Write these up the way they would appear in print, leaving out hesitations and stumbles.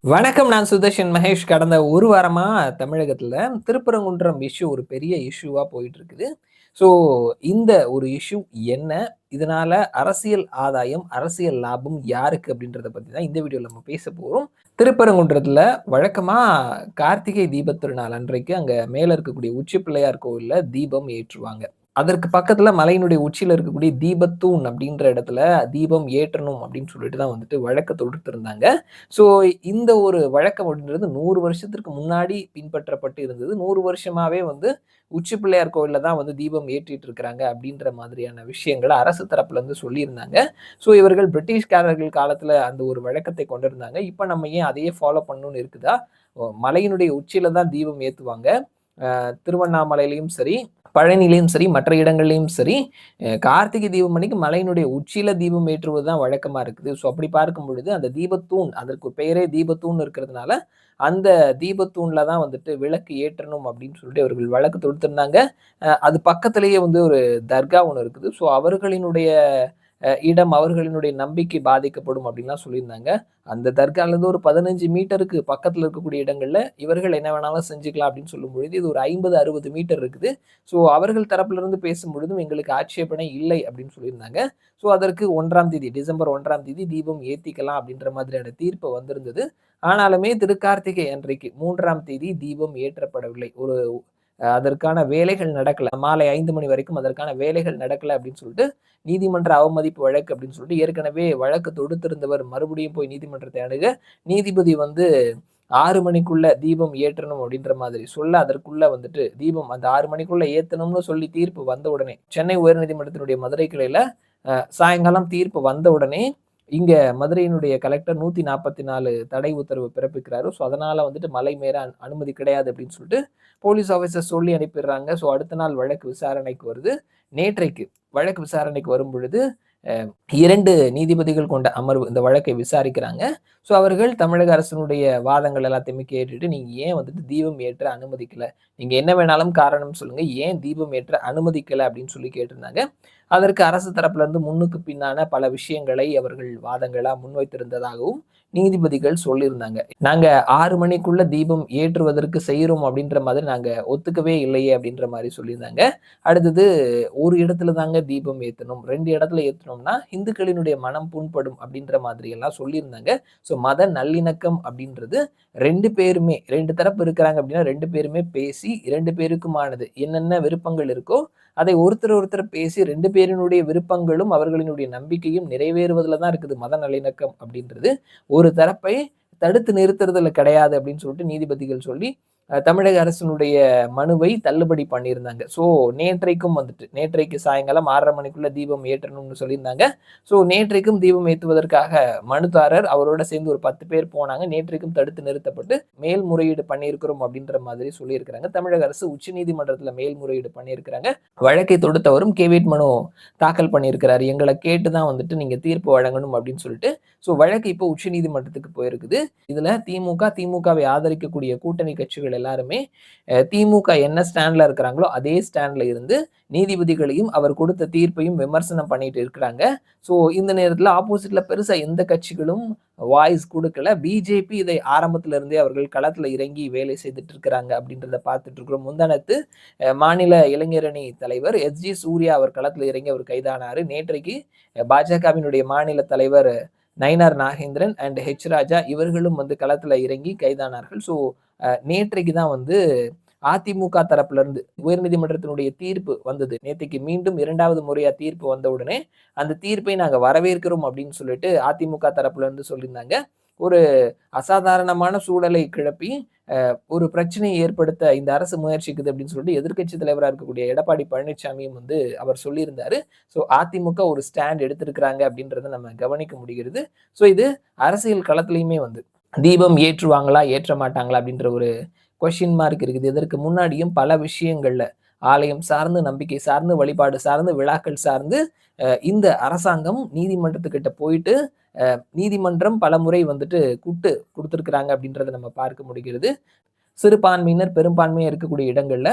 வணக்கம். நான் சுதர்ஷன் மகேஷ். கடந்த ஒரு வாரமா தமிழகத்துல திருப்பரங்குன்றம் இஷ்யூ ஒரு பெரிய இஷ்யூவா போயிட்டு இருக்குது. ஸோ இந்த ஒரு இஷ்யூ என்ன? இதனால அரசியல் ஆதாயம், அரசியல் லாபம் யாருக்கு அப்படின்றத பத்தி தான் இந்த வீடியோல நம்ம பேச போறோம். திருப்பரங்குன்றத்துல வழக்கமா கார்த்திகை தீபத் திருநாள் அன்றைக்கு அங்க மேல இருக்கக்கூடிய உச்சி பிள்ளையார் கோவில்ல தீபம் ஏற்றுவாங்க. அதற்கு பக்கத்துல மலையினுடைய உச்சியில இருக்கக்கூடிய தீபத்தூண் அப்படின்ற இடத்துல தீபம் ஏற்றணும் அப்படின்னு சொல்லிட்டு தான் வந்துட்டு வழக்க தொடுத்திருந்தாங்க. ஸோ இந்த ஒரு வழக்கம் அப்படின்றது 100 வருஷத்திற்கு முன்னாடி பின்பற்றப்பட்டு இருந்தது. 100 வருஷமாவே வந்து உச்சி பிள்ளையார் கோவில்ல தான் வந்து தீபம் ஏற்றிட்டு இருக்கிறாங்க அப்படின்ற மாதிரியான விஷயங்கள அரசு தரப்புல இருந்து சொல்லியிருந்தாங்க. ஸோ இவர்கள் பிரிட்டிஷ்காரர்கள் காலத்துல அந்த ஒரு வழக்கத்தை கொண்டிருந்தாங்க. இப்ப நம்ம ஏன் அதையே ஃபாலோ பண்ணணும்னு இருக்குதா? மலையினுடைய உச்சியில தான் தீபம் ஏத்துவாங்க. திருவண்ணாமலையிலயும் சரி, பழனியிலயும் சரி, மற்ற இடங்கள்லயும் சரி, கார்த்திகை தீபம் அன்னைக்கு மலையினுடைய உச்சியில தீபம் ஏற்றுவது தான் வழக்கமா இருக்குது. ஸோ அப்படி பார்க்கும் பொழுது அந்த தீபத்தூண், அதற்கு பெயரே தீபத்தூண் இருக்கிறதுனால, அந்த தீபத்தூண்ல தான் வந்துட்டு விளக்கு ஏற்றணும் அப்படின்னு சொல்லிட்டு அவர்கள் வழக்கு தொடுத்திருந்தாங்க. அது பக்கத்திலேயே வந்து ஒரு தர்கா ஒண்ணு இருக்குது. ஸோ அவர்களினுடைய இடம், அவர்களினுடைய நம்பிக்கை பாதிக்கப்படும் அப்படின்லாம் சொல்லியிருந்தாங்க. அந்த தர்காலேருந்து ஒரு 15 மீட்டருக்கு பக்கத்துல இருக்கக்கூடிய இடங்கள்ல இவர்கள் என்ன வேணாலும் செஞ்சுக்கலாம் அப்படின்னு சொல்லும்பொழுது, இது ஒரு 50, 60 மீட்டர் இருக்குது. ஸோ அவர்கள் தரப்புல இருந்து பேசும்பொழுதும் எங்களுக்கு ஆட்சேபனை இல்லை அப்படின்னு சொல்லியிருந்தாங்க. ஸோ அதற்கு 1ஆம் தேதி டிசம்பர் 1ஆம் தேதி தீபம் ஏத்திக்கலாம் அப்படின்ற மாதிரியான தீர்ப்பு வந்திருந்தது. ஆனாலுமே திருக்கார்த்திகை அன்றைக்கு 3ஆம் தேதி தீபம் ஏற்றப்படவில்லை. அதற்கான வேலைகள் நடக்கல. மாலை 5 மணி வரைக்கும் அதற்கான வேலைகள் நடக்கல அப்படின்னு சொல்லிட்டு, நீதிமன்ற அவமதிப்பு வழக்கு அப்படின்னு சொல்லிட்டு ஏற்கனவே வழக்கு தொடுத்திருந்தவர் மறுபடியும் போய் நீதிமன்றத்தை அணுக, நீதிபதி வந்து 6 மணிக்குள்ள தீபம் ஏற்றணும் அப்படின்ற மாதிரி சொல்ல, அதற்குள்ள வந்துட்டு தீபம் அந்த 6 மணிக்குள்ள ஏத்தணும்னு சொல்லி தீர்ப்பு வந்த உடனே, சென்னை உயர்நீதிமன்றத்தினுடைய மதுரை கிளையில சாயங்காலம் தீர்ப்பு வந்த உடனே, இங்க மதுரையினுடைய கலெக்டர் 144 தடை உத்தரவு பிறப்பிக்கிறாரு. ஸோ அதனால வந்துட்டு மலை மேல அனுமதி கிடையாது அப்படின்னு சொல்லிட்டு போலீஸ் ஆஃபீசர் சொல்லி அனுப்பிடுறாங்க. ஸோ அடுத்த நாள் வழக்கு விசாரணைக்கு வருது. நேற்றைக்கு வழக்கு விசாரணைக்கு வரும்பொழுது, 2 நீதிபதிகள் கொண்ட அமர்வு இந்த வழக்கை விசாரிக்கிறாங்க. ஸோ அவர்கள் தமிழக அரசினுடைய வாதங்கள் எல்லாத்தையுமே கேட்டுட்டு, நீங்க ஏன் வந்துட்டு தீபம் ஏற்ற அனுமதிக்கல? நீங்க என்ன வேணாலும் காரணம் சொல்லுங்க. ஏன் தீபம் ஏற்ற அனுமதிக்கல அப்படின்னு சொல்லி கேட்டிருந்தாங்க. அதற்கு அரசு தரப்புல இருந்து முன்னுக்கு பின்னான பல விஷயங்களை அவர்கள் வாதங்களா முன்வைத்திருந்ததாகவும் நீதிபதிகள் சொல்லியிருந்தாங்க. நாங்க 6 மணிக்குள்ள தீபம் ஏற்றுவதற்கு செய்றோம் அப்படின்ற மாதிரி நாங்க ஒத்துக்கவே இல்லையே அப்படின்ற மாரி சொல்லியிருந்தாங்க. அடுத்தது ஒரு இடத்துல தாங்க தீபம் ஏத்தணும். 2 இடத்துல ஏத்துனோம்னா இந்துக்களினுடைய மனம் புண்படும் அப்படின்ற மாதிரி எல்லாம் சொல்லியிருந்தாங்க. ஸோ மத நல்லிணக்கம் அப்படின்றது 2 பேருமே 2 தரப்பு இருக்கிறாங்க அப்படின்னா 2 பேருமே பேசி 2 பேருக்குமானது என்னென்ன விருப்பங்கள் இருக்கோ அதை ஒருத்தர் பேசி 2 பேரினுடைய விருப்பங்களும், அவர்களினுடைய நம்பிக்கையும் நிறைவேறுவதுல தான் இருக்குது மத நல்லிணக்கம் அப்படின்றது. ஒரு தரப்பை தடுத்து நிறுத்துறதுல கிடையாது அப்படின்னு சொல்லிட்டு நீதிபதிகள் சொல்லி, தமிழக அரசினுடைய மனுவை தள்ளுபடி பண்ணியிருந்தாங்க. ஸோ நேற்றைக்கு சாயங்காலம் 6:30 மணிக்குள்ள தீபம் ஏற்றணும்னு சொல்லியிருந்தாங்க. ஸோ நேற்றைக்கும் தீபம் ஏத்துவதற்காக மனுதாரர் அவரோட சேர்ந்து ஒரு 10 பேர் போனாங்க. நேற்றைக்கும் தடுத்து நிறுத்தப்பட்டு மேல்முறையீடு பண்ணியிருக்கிறோம் அப்படின்ற மாதிரி சொல்லியிருக்கிறாங்க. தமிழக அரசு உச்சநீதிமன்றத்துல மேல்முறையீடு பண்ணியிருக்கிறாங்க. வழக்கை தொடுத்தவரும் கேவியட் மனு தாக்கல் பண்ணியிருக்கிறாரு. எங்கள கேட்டு தான் வந்துட்டு நீங்க தீர்ப்பு வழங்கணும் அப்படின்னு சொல்லிட்டு. ஸோ வழக்கு இப்போ உச்சநீதிமன்றத்துக்கு போயிருக்குது. இதுல திமுகவை ஆதரிக்கக்கூடிய கூட்டணி கட்சிகள் எல்லாருமே திமுக என்ன ஸ்டாண்ட்ல இருக்கிறாங்களோ அதே ஸ்டாண்ட்ல இருந்து நீதிபதிகளையும் அவர் கொடுத்த தீர்ப்பையும் விமர்சனம் பண்ணிட்டு இருக்கிறாங்க. ஸோ இந்த நேரத்துல ஆப்போசிட்ல பெருசா எந்த கட்சிகளும் வாய்ஸ் கொடுக்கல. பிஜேபி இதை ஆரம்பத்துல இருந்தே அவர்கள் களத்துல இறங்கி வேலை செய்துட்டு இருக்கிறாங்க அப்படின்றத பார்த்துட்டு இருக்கிறோம். முந்தானத்து மாநில இளைஞரணி தலைவர் எஸ்.ஜி. சூர்யா அவர் களத்துல இறங்கி அவர் கைதானாரு. நேற்றைக்கு பாஜகவினுடைய மாநில தலைவர் நயினார் நாகேந்திரன் அண்ட் ஹெச் ராஜா இவர்களும் வந்து களத்துல இறங்கி கைதானார்கள். ஸோ நேற்றைக்கு தான் வந்து அதிமுக தரப்புல இருந்து உயர்நீதிமன்றத்தினுடைய தீர்ப்பு வந்தது. நேற்றைக்கு மீண்டும் 2வது முறையா தீர்ப்பு வந்த உடனே அந்த தீர்ப்பை நாங்க வரவேற்கிறோம் அப்படின்னு சொல்லிட்டு அதிமுக தரப்புல இருந்து சொல்லியிருந்தாங்க. ஒரு அசாதாரணமான சூழலை கிளப்பி ஒரு பிரச்சனையை ஏற்படுத்த இந்த அரசு முயற்சிக்குது அப்படின்னு சொல்லிட்டு எதிர்க்கட்சி தலைவராக இருக்கக்கூடிய எடப்பாடி பழனிசாமியும் வந்து அவர் சொல்லியிருந்தாரு. ஸோ அதிமுக ஒரு ஸ்டாண்ட் எடுத்திருக்கிறாங்க அப்படின்றத நம்ம கவனிக்க முடிகிறது. ஸோ இது அரசியல் களத்திலையுமே வந்து தீபம் ஏற்றுவாங்களா ஏற்ற மாட்டாங்களா அப்படின்ற ஒரு கொஸ்டின் மார்க் இருக்குது. இதற்கு முன்னாடியும் பல விஷயங்கள்ல ஆலயம் சார்ந்து, நம்பிக்கை சார்ந்து, வழிபாடு சார்ந்து, விழாக்கள் சார்ந்து இந்த அரசாங்கம் நீதிமன்றத்துக்கிட்ட போயிட்டு நீதிமன்றம் பலமுறை வந்துட்டு கொடுத்திருக்கிறாங்க அப்படின்றத நம்ம பார்க்க முடிகிறது. சிறுபான்மையினர் பெரும்பான்மையா இருக்கக்கூடிய இடங்கள்ல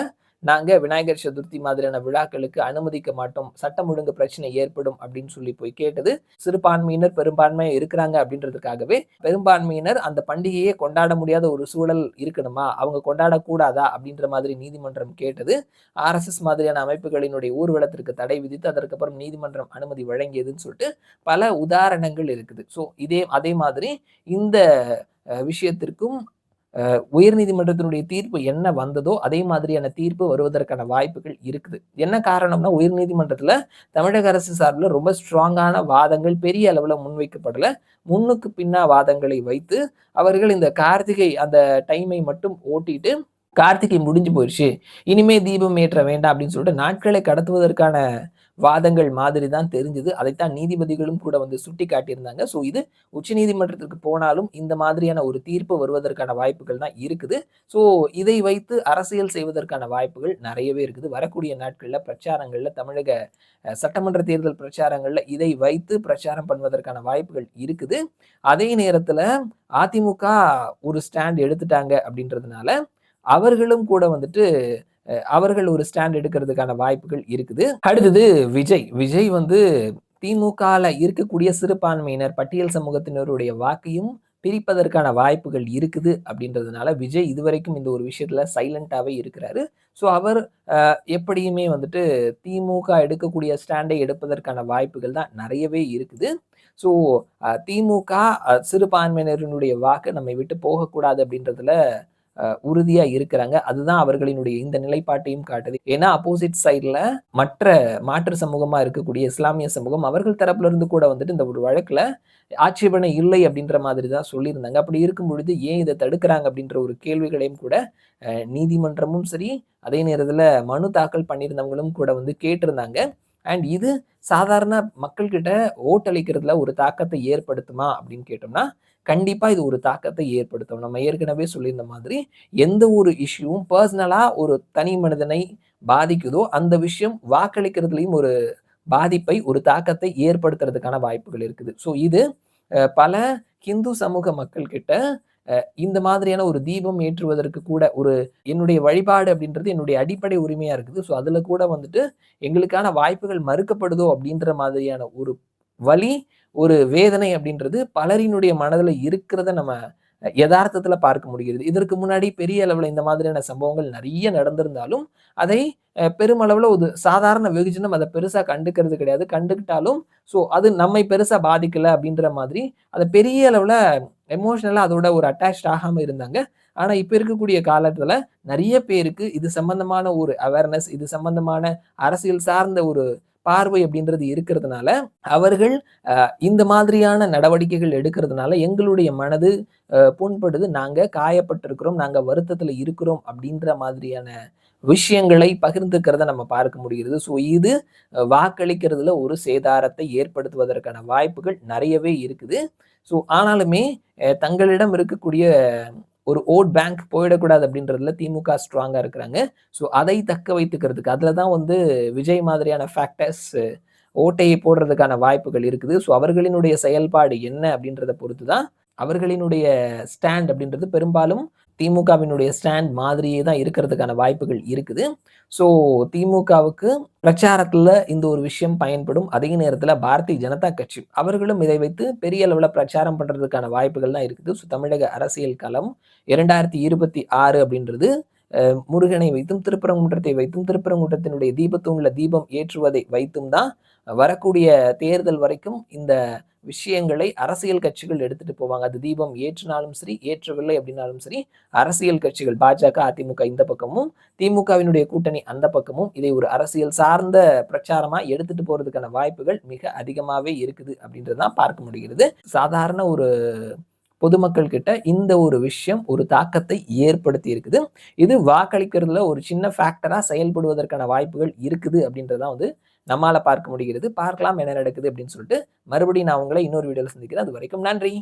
நாங்க விநாயகர் சதுர்த்தி மாதிரியான விழாக்களுக்கு அனுமதிக்க மாட்டோம், சட்டம் ஒழுங்கு பிரச்சனை ஏற்படும் அப்படின்னு சொல்லி போய் கேட்டது. சிறுபான்மையினர் பெரும்பான்மையா இருக்கிறாங்க அப்படின்றதுக்காகவே பெரும்பான்மையினர் அந்த பண்டிகையை கொண்டாட முடியாத ஒரு சூழல் இருக்கணுமா, அவங்க கொண்டாடக்கூடாதா அப்படின்ற மாதிரி நீதிமன்றம் கேட்டது. RSS மாதிரியான அமைப்புகளினுடைய ஊர்வலத்திற்கு தடை விதித்து அதற்கப்புறம் நீதிமன்றம் அனுமதி வழங்கியதுன்னு சொல்லிட்டு பல உதாரணங்கள் இருக்குது. ஸோ அதே மாதிரி இந்த விஷயத்திற்கும் உயர்நீதிமன்றத்தினுடைய தீர்ப்பு என்ன வந்ததோ அதே மாதிரியான தீர்ப்பு வருவதற்கான வாய்ப்புகள் இருக்குது. என்ன காரணம்னா, உயர்நீதிமன்றத்துல தமிழக அரசு சார்பில் ரொம்ப ஸ்ட்ராங்கான வாதங்கள் பெரிய அளவுல முன்வைக்கப்படல. முன்னுக்கு பின்னா வாதங்களை வைத்து அவர்கள் இந்த கார்த்திகை அந்த டைமை மட்டும் ஓட்டிட்டு கார்த்திகை முடிஞ்சு போயிடுச்சு, இனிமே தீபம் ஏற்ற வேண்டாம் அப்படின்னு சொல்லிட்டு நாட்களை கடத்துவதற்கான வாதங்கள் மாதிரி தான் தெரிஞ்சது. அதைத்தான் நீதிபதிகளும் கூட வந்து சுட்டி காட்டியிருந்தாங்க. ஸோ இது உச்சநீதிமன்றத்திற்கு போனாலும் இந்த மாதிரியான ஒரு தீர்ப்பு வருவதற்கான வாய்ப்புகள் தான் இருக்குது. ஸோ இதை வைத்து அரசியல் செய்வதற்கான வாய்ப்புகள் நிறையவே இருக்குது. வரக்கூடிய நாட்கள்ல பிரச்சாரங்கள்ல தமிழக சட்டமன்ற தேர்தல் பிரச்சாரங்கள்ல இதை வைத்து பிரச்சாரம் பண்ணுவதற்கான வாய்ப்புகள் இருக்குது. அதே நேரத்துல அதிமுக ஒரு ஸ்டாண்ட் எடுத்துட்டாங்க அப்படின்றதுனால அவர்களும் கூட வந்துட்டு அவர்கள் ஒரு ஸ்டாண்ட் எடுக்கிறதுக்கான வாய்ப்புகள் இருக்குது. அடுத்தது விஜய் வந்து திமுகல இருக்கக்கூடிய சிறுபான்மையினர் பட்டியல் சமூகத்தினருடைய வாக்கையும் பிரிப்பதற்கான வாய்ப்புகள் இருக்குது அப்படின்றதுனால விஜய் இதுவரைக்கும் இந்த ஒரு விஷயத்துல சைலண்டாவே இருக்கிறாரு. ஸோ அவர் எப்படியுமே வந்துட்டு திமுக எடுக்கக்கூடிய ஸ்டாண்டை எடுப்பதற்கான வாய்ப்புகள் தான் நிறையவே இருக்குது. ஸோ திமுக சிறுபான்மையினரினுடைய வாக்கு நம்மை விட்டு போகக்கூடாது அப்படின்றதுல உறுதியா இருக்கிறாங்க. அதுதான் அவர்களினுடைய இந்த நிலைப்பாட்டையும் காட்டுது. ஏன்னா அப்போசிட் சைட்ல மற்ற மாற்று சமூகமா இருக்கக்கூடிய இஸ்லாமிய சமூகம் அவர்கள் தரப்புல இருந்து கூட வந்துட்டு இந்த ஒரு வழக்குல ஆட்சேபனை இல்லை அப்படின்ற மாதிரி தான் சொல்லியிருந்தாங்க. அப்படி இருக்கும் பொழுது ஏன் இதை தடுக்கிறாங்க அப்படின்ற ஒரு கேள்விகளையும் கூட நீதிமன்றமும் சரி, அதே நேரத்துல மனு தாக்கல் பண்ணியிருந்தவங்களும் கூட வந்து கேட்டிருந்தாங்க. அண்ட் இது சாதாரண மக்கள் கிட்ட ஓட்டளிக்கிறதுல ஒரு தாக்கத்தை ஏற்படுத்துமா அப்படின்னு கேட்டோம்னா, கண்டிப்பா இது ஒரு தாக்கத்தை ஏற்படுத்தும். நம்ம ஏற்கனவே சொல்லியிருந்த மாதிரி எந்த ஒரு இஷ்யூவும் பர்சனலா ஒரு தனி மனிதனை பாதிக்குதோ அந்த விஷயம் வாக்களிக்கிறதுலயும் ஒரு பாதிப்பை, ஒரு தாக்கத்தை ஏற்படுத்துறதுக்கான வாய்ப்புகள் இருக்குது. ஸோ இது பல ஹிந்து சமூக மக்கள் கிட்ட இந்த மாதிரியான ஒரு தீபம் ஏற்றுவதற்கு கூட ஒரு என்னுடைய வழிபாடு அப்படின்றது என்னுடைய அடிப்படை உரிமையா இருக்குது. ஸோ அதுல கூட வந்துட்டு எங்களுக்கான வாய்ப்புகள் மறுக்கப்படுதோ அப்படின்ற மாதிரியான ஒரு வலி, ஒரு வேதனை அப்படின்றது பலரினுடைய மனதுல இருக்கிறத நம்ம யதார்த்தத்துல பார்க்க முடிகிறது. இதற்கு முன்னாடி பெரிய அளவுல இந்த மாதிரியான சம்பவங்கள் நிறைய நடந்திருந்தாலும் அதை பெருமளவுல ஒரு சாதாரண வெகுஜனம் அதை பெருசா கண்டுக்கிறது கிடையாது. கண்டுக்கிட்டாலும் ஸோ அது நம்மை பெருசா பாதிக்கல அப்படின்ற மாதிரி அதை பெரிய அளவுல எமோஷனலா அதோட ஒரு அட்டாச்ட் ஆகாம இருந்தாங்க. ஆனா இப்ப இருக்கக்கூடிய காலத்துல நிறைய பேருக்கு இது சம்பந்தமான ஒரு அவேர்னஸ், இது சம்பந்தமான அரசியல் சார்ந்த ஒரு பார்வை அப்படின்றது இருக்கிறதுனால அவர்கள் இந்த மாதிரியான நடவடிக்கைகள் எடுக்கிறதுனால எங்களுடைய மனது புண்படுது, நாங்க காயப்பட்டிருக்கிறோம், நாங்க வருத்தத்துல இருக்கிறோம் அப்படின்ற மாதிரியான விஷயங்களை பகிர்ந்துக்கிறத நம்ம பார்க்க முடிகிறது. ஸோ இது வாக்களிக்கிறதுல ஒரு சேதாரத்தை ஏற்படுத்துவதற்கான வாய்ப்புகள் நிறையவே இருக்குது. ஸோ ஆனாலுமே தங்களிடம் இருக்கக்கூடிய ஒரு ஓட் பேங்க் போயிடக்கூடாது அப்படின்றதுல திமுக ஸ்ட்ராங்கா இருக்கிறாங்க. ஸோ அதை தக்க வைத்துக்கிறதுக்கு அதுல தான் வந்து விஜய் மாதிரியான ஃபேக்டர்ஸ் ஓட்டையை போடுறதுக்கான வாய்ப்புகள் இருக்குது. ஸோ அவர்களினுடைய செயல்பாடு என்ன அப்படின்றத பொறுத்து தான் அவர்களினுடைய ஸ்டாண்ட் அப்படின்றது பெரும்பாலும் திமுகவினுடைய ஸ்டாண்ட் மாதிரியே தான் இருக்கிறதுக்கான வாய்ப்புகள் இருக்குது. ஸோ திமுகவுக்கு பிரச்சாரத்துல இந்த ஒரு விஷயம் பயன்படும். அதே நேரத்துல பாரதிய ஜனதா கட்சி அவர்களும் இதை வைத்து பெரிய அளவுல பிரச்சாரம் பண்றதுக்கான வாய்ப்புகள் தான் இருக்குது. ஸோ தமிழக அரசியல் களம் 2026 அப்படின்றது முருகனை வைத்தும் திருப்பரங்குன்றத்தை வைத்தும் திருப்பரங்குன்றத்தினுடைய தீபத்தூண்ல தீபம் ஏற்றுவதை வைத்தும் தான் வரக்கூடிய தேர்தல் வரைக்கும் இந்த விஷயங்களை அரசியல் கட்சிகள் எடுத்துட்டு போவாங்க. அது தீபம் ஏற்றினாலும் சரி, ஏற்றவில்லை அப்படின்னாலும் சரி, அரசியல் கட்சிகள் பாஜக, அதிமுக இந்த பக்கமும், திமுகவினுடைய கூட்டணி அந்த பக்கமும் இதை ஒரு அரசியல் சார்ந்த பிரச்சாரமா எடுத்துட்டு போறதுக்கான வாய்ப்புகள் மிக அதிகமாவே இருக்குது அப்படின்றதான் பார்க்க முடிகிறது. சாதாரண ஒரு பொதுமக்கள் கிட்ட இந்த ஒரு விஷயம் ஒரு தாக்கத்தை ஏற்படுத்தி இருக்குது. இது வாக்களிக்கிறதுல ஒரு சின்ன ஃபேக்டரா செயல்படுவதற்கான வாய்ப்புகள் இருக்குது அப்படின்றதான் வந்து நம்மால பார்க்க முடிகிறது. பார்க்கலாம் என்ன நடக்குது அப்படின்னு சொல்லிட்டு மறுபடியும் நான் உங்களை இன்னொரு வீடியோல சந்திக்கிறேன். அது வரைக்கும் நன்றி.